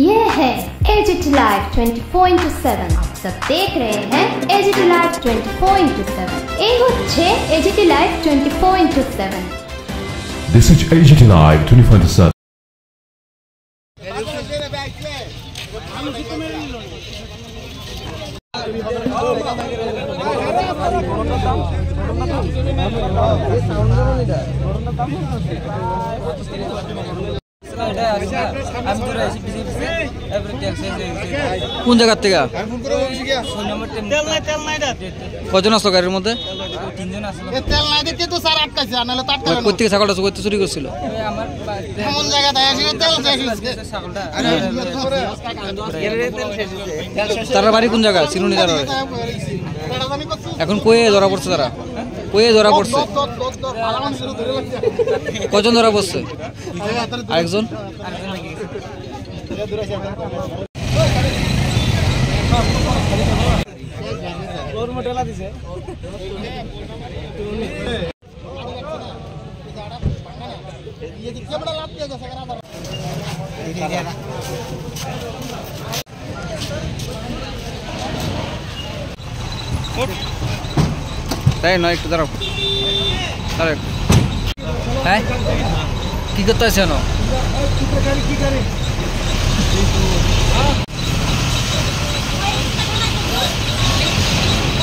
ये है AGT live 24/7। आप सब देख रहे हैं एजीटी लाइव 24/7। এই হচ্ছে AGT live 24/7। This is AGT Live 24/7. কোন জায়গা থেকে কজন আসলো গাড়ির মধ্যে? প্রত্যেকে ছাগলটা করতে চুরি করছিল। তারা বাড়ি কোন জায়গা? চিনুনি তারা এখন কয়ে ধরা পড়ছে? তারা কয়ে ধরা পড়ছে? কজন ধরা পড়ছে? আরেকজন তাই নয়, একটু দাঁড়াও। হ্যাঁ কি করতে আছে?